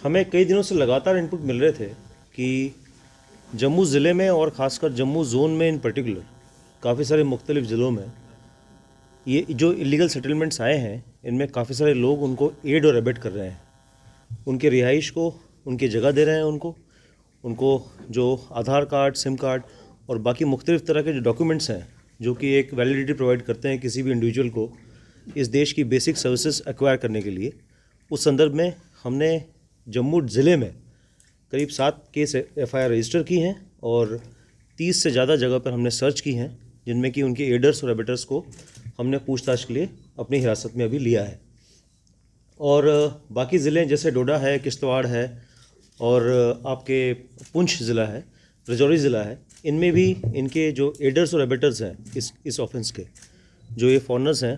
हमें कई दिनों से लगातार इनपुट मिल रहे थे कि जम्मू ज़िले में और ख़ासकर जम्मू ज़ोन में इन पर्टिकुलर काफ़ी सारे मुख्तलिफ़ ज़िलों में ये जो इलीगल सेटलमेंट्स आए हैं, इनमें काफ़ी सारे लोग उनको एड और एबेट कर रहे हैं। उनके रिहाइश को उनकी जगह दे रहे हैं, उनको जो आधार कार्ड, सिम कार्ड और बाकी मुख्तलिफ़ तरह के जो डॉक्यूमेंट्स हैं, जो कि एक वैलिडिटी प्रोवाइड करते हैं किसी भी इंडिविजुअल को इस देश की बेसिक सर्विसेज एक्वायर करने के लिए। उस संदर्भ में हमने जम्मू ज़िले में करीब 7 केस FIR रजिस्टर की हैं और 30 से ज़्यादा जगह पर हमने सर्च की हैं, जिनमें कि उनके एडर्स और एबेटर्स को हमने पूछताछ के लिए अपनी हिरासत में अभी लिया है। और बाकी ज़िले जैसे डोडा है, किश्तवाड़ है और आपके पुंछ ज़िला है, राजौरी ज़िला है, इनमें भी इनके जो एडर्स और एबेटर्स हैं इस ऑफेंस के, जो ये फॉरनर्स हैं,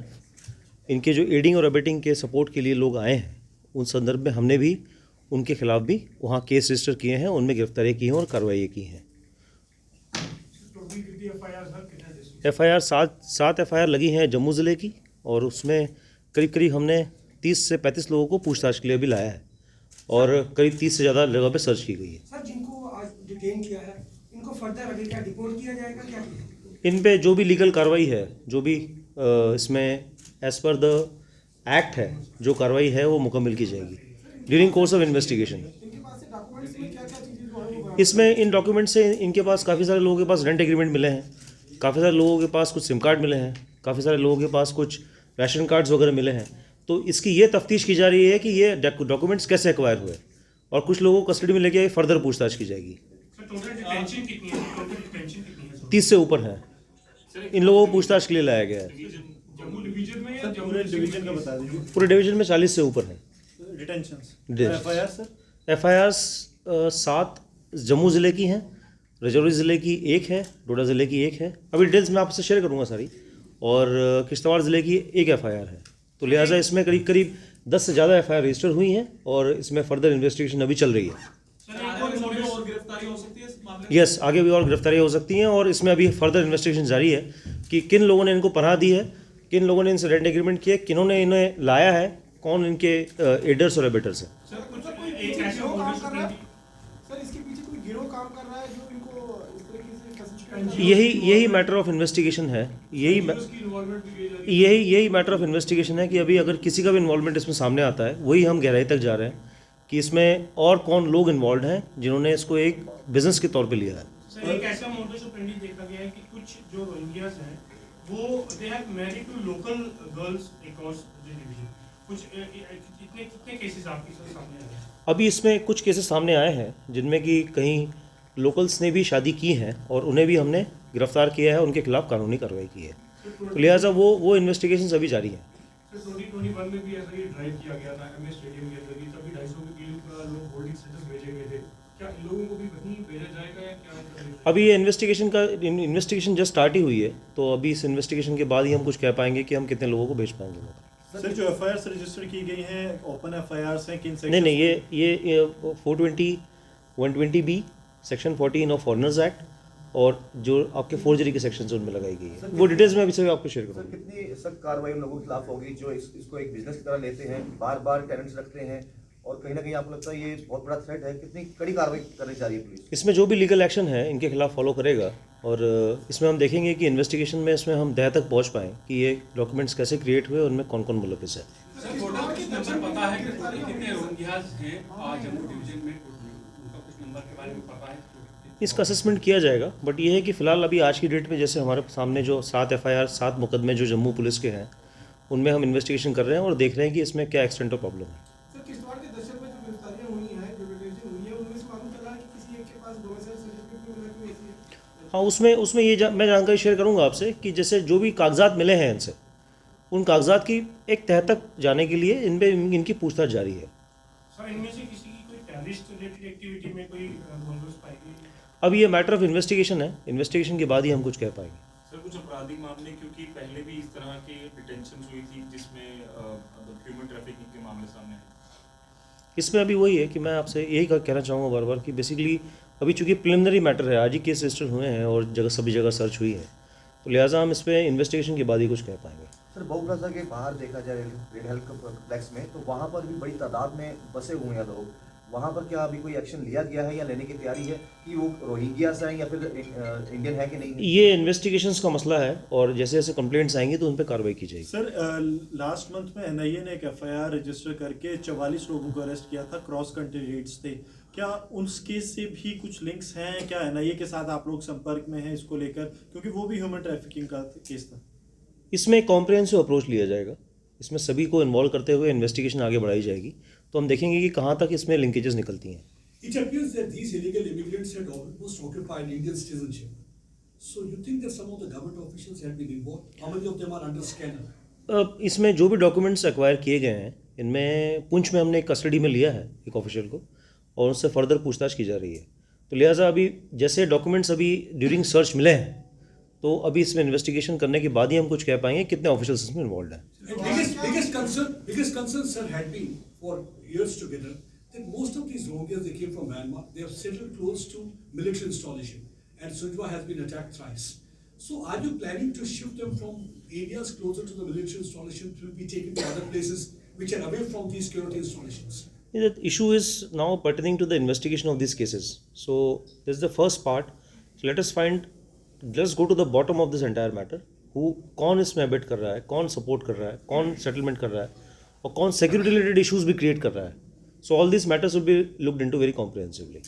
इनके जो एडिंग और एबेटिंग के सपोर्ट के लिए लोग आए हैं, उन संदर्भ में हमने भी उनके खिलाफ भी वहाँ केस रजिस्टर किए हैं, उनमें गिरफ्तारी की हैं और कार्रवाई की हैं। FIR 7 FIR लगी हैं जम्मू ज़िले की, और उसमें करीब हमने 30 से 35 लोगों को पूछताछ के लिए भी लाया है और करीब 30 से ज़्यादा जगह पे सर्च की गई है। सर, जिनको आज डिटेन किया है, इनको फर्दर अभी क्या डिपोर्ट किया जाएगा क्या? इन पे जो भी लीगल कार्रवाई है, जो भी इसमें एज़ पर द एक्ट है, जो कार्रवाई है वो मुकम्मल की जाएगी ड्यूरिंग कोर्स ऑफ इन्वेस्टिगेशन। इनके पास से डॉक्यूमेंट्स में क्या-क्या चीजें जो है वो इसमें इन डॉक्यूमेंट से इनके पास काफ़ी सारे लोगों के पास रेंट एग्रीमेंट मिले हैं, काफ़ी सारे लोगों के पास कुछ सिम कार्ड मिले हैं, काफ़ी सारे लोगों के पास कुछ राशन कार्ड्स वगैरह मिले हैं। तो इसकी ये तफ्तीश की जा रही है कि ये डॉक्यूमेंट्स कैसे एक्वायर हुए, और कुछ लोगों को कस्टडी में लेके फर्दर पूछताछ की जाएगी। 30 से ऊपर है, इन लोगों को पूछताछ के लिए लाया गया है। जम्मू डिवीजन में या पूरे डिवीजन का बता दीजिए। पूरे डिवीजन में 40 से ऊपर है detentions. Yes. FIR sir? FIRs 7 Jammu ज़िले की हैं, राजौरी ज़िले की 1 है, डोडा ज़िले की 1 है। अभी डिटेल्स मैं आपसे शेयर करूँगा सारी। और किश्तवाड़ ज़िले की 1 FIR है। तो लिहाजा इसमें करीब 10 से ज़्यादा FIR रजिस्टर हुई हैं और इसमें फर्दर इन्वेस्टिगेशन अभी चल रही है। यस, आगे भी और गिरफ्तारियाँ हो सकती हैं और इसमें अभी फर्दर इन्वेस्टिगेशन जारी है कि किन लोगों ने इनको पनाह दी है, किन लोगों ने इनसे रेंट एग्रीमेंट किए, किन्होंने इन्हें लाया है, कौन इनके एडर्स और एबेटर्स हैं। सर, इसके पीछे कोई गिरोह काम कर रहा है जो इनको इस तरीके से फैसिलिटेट। यही मैटर ऑफ इन्वेस्टिगेशन है। यही मैटर ऑफ इन्वेस्टिगेशन है कि अभी अगर किसी का भी इन्वॉल्वमेंट इसमें सामने आता है, वही हम गहराई तक जा रहे हैं कि इसमें और कौन लोग इन्वॉल्व हैं जिन्होंने इसको एक बिजनेस के तौर पे लिया है। सर, एक ऐसा मोडस ऑपरेंडी देखा गया है कि कुछ जो रोहिंग्यास हैं वो they have married to local girls across the division. कुछ कितने केसेस आपके सामने आए हैं? अभी इसमें कुछ केसेस सामने आए हैं जिनमें कि कहीं लोकल्स ने भी शादी की हैं और उन्हें भी हमने गिरफ्तार किया है, उनके खिलाफ कानूनी कार्रवाई की है। तो लिहाजा वो इन्वेस्टिगेशंस अभी जारी हैं। 2021 में भी ऐसा ही ड्राइव किया गया था MS स्टेडियम के अंदर, तभी 250 के करीब लोग होल्डिंग सेंटर्स भेजे गए थे। क्या इन लोगों को भी वहीं भेजा जाएगा या क्या? अभी ये इन्वेस्टिगेशन जस्ट स्टार्ट ही हुई है, तो अभी इस इन्वेस्टिगेशन के बाद ही हम कुछ कह पाएंगे कि हम कितने लोगों को भेज पाएंगे। सर, जो FIRs रजिस्टर की गई हैं ओपन FIRs हैं किन सेक्शन? नहीं, ये 420 120B section 14 of foreigners act और जो आपके फोर्जरी के सेक्शन उनमें लगाई गई है, वो डिटेल्स में अभी से आपको शेयर सर, करूँगा। कितनी सख्त कार्रवाई उन लोगों के खिलाफ होगी जो इसको एक बिजनेस की तरह लेते हैं, बार बार टेनेंट्स रखते हैं और कहीं ना कहीं आपको लगता है ये बहुत बड़ा थ्रेट है? कितनी कड़ी कार्रवाई करनी चाहिए पुलिस? इसमें जो भी लीगल एक्शन है इनके खिलाफ फॉलो करेगा और इसमें हम देखेंगे कि इन्वेस्टिगेशन में इसमें हम तह तक पहुँच पाएँ कि ये डॉक्यूमेंट्स कैसे क्रिएट हुए, उनमें कौन कौन मुलविस है। पता है कितने रोहिंग्यास हैं जम्मू डिवीजन में, उनका कुछ नंबर के बारे में पता है? इसका असेसमेंट किया जाएगा, बट ये है कि फ़िलहाल अभी आज की डेट में जैसे हमारे सामने जो 7 FIR 7 मुकदमे जो जम्मू पुलिस के हैं, उनमें हम इन्वेस्टिगेशन कर रहे हैं और देख रहे हैं कि इसमें क्या एक्सटेंट ऑफ प्रॉब्लम है। सर, किश्तवाड़ के दशहर में जो गिरफ्तारियां हुई हैं, जो डिटेंशन हुई है, उनमें से मालूम चला है कि किसी एक के पास डोमिसाइल सर्टिफिकेट भी मिला कोई ऐसी है? हाँ, उसमें मैं जानकारी शेयर करूँगा आपसे कि जैसे जो भी कागजात मिले हैं इनसे, उन कागजात की एक तह तक जाने के लिए इनकी पूछताछ जारी है। सर, इनमें से किसी की कोई टेररिस्ट रिलेटेड एक्टिविटी में कोई इन्वॉल्वमेंट पाई गई? अभी ये मैटर ऑफ इन्वेस्टिगेशन है, इन्वेस्टिगेशन के बाद ही हम कुछ कह पाएंगे। सर, कुछ आपराधिक मामले, क्योंकि पहले भी इस तरह की डिटेंशन हुई थी जिसमें ह्यूमन ट्रैफिकिंग के मामले सामने आए। इसमें अभी वही है कि मैं आपसे यही कहना चाहूँगा बार बार कि बेसिकली अभी चूँकि प्रिलिमिनरी मैटर है, आज ही केस रजिस्टर हुए हैं और सभी जगह सर्च हुई है, तो लिहाजा हम इस पर इन्वेस्टिगेशन के बाद ही कुछ कह पाएंगे। सर, बहु प्लाजा के बाहर देखा जाए रेड हेल्थ कॉम्प्लेक्स में, तो वहाँ पर भी बड़ी तादाद में बसे हुए हैं लोग। वहाँ पर क्या अभी कोई एक्शन लिया गया है या लेने की तैयारी है कि वो रोहिंग्यास हैं या फिर इंडियन है कि नहीं है? ये इन्वेस्टिगेशंस का मसला है और जैसे जैसे कंप्लेंट्स आएंगी तो उन पर कार्रवाई की जाएगी। सर लास्ट मंथ में एनआईए ने एक एफआईआर रजिस्टर करके 44 लोगों को अरेस्ट किया था, क्रॉस कंट्री रेड्स थे। क्या उस केस से भी कुछ लिंक्स हैं? क्या एनआईए के साथ आप लोग संपर्क में हैं इसको लेकर, क्योंकि वो भी ह्यूमन ट्रैफिकिंग का केस था? इसमें एक कॉम्प्रिहेंसिव अप्रोच लिया जाएगा, इसमें सभी को इन्वॉल्व करते हुए इन्वेस्टिगेशन आगे बढ़ाई जाएगी, तो हम देखेंगे कि कहाँ तक इसमें लिंकेजेस निकलती हैं। It appears that these illegal immigrants had almost occupied Indian citizenship. So you think that some of the government officials had been involved? How many of them are under scanner? इसमें जो भी documents acquire किए गए हैं, इनमें पुंछ में हमने custody में लिया है एक ऑफिशियल को और उससे फर्दर पूछताछ की जा रही है। तो लिहाजा अभी जैसे डॉक्यूमेंट्स अभी ड्यूरिंग सर्च मिले हैं, तो अभी इसमें इन्वेस्टिगेशन करने के बाद ही हम कुछ कह पाएंगे कितने ऑफिशियल्स इसमें इन्वॉल्व हैं। And biggest concern, sir, had been for years together that most of these Rohingyas, they came from Myanmar. They have settled close to military installation, and Sujwa has been attacked thrice. So, are you planning to shift them from areas closer to the military installation to be taken to other places which are away from these security installations? The issue is now pertaining to the investigation of these cases. So this is the first part. So let's go to the bottom of this entire matter. कौन इसमें abate कर रहा है, कौन support कर रहा है, कौन सेटलमेंट कर रहा है और कौन सिक्योरिटी रिलेटेड इश्यूज भी क्रिएट कर रहा है. So all these matters will be looked into very comprehensively.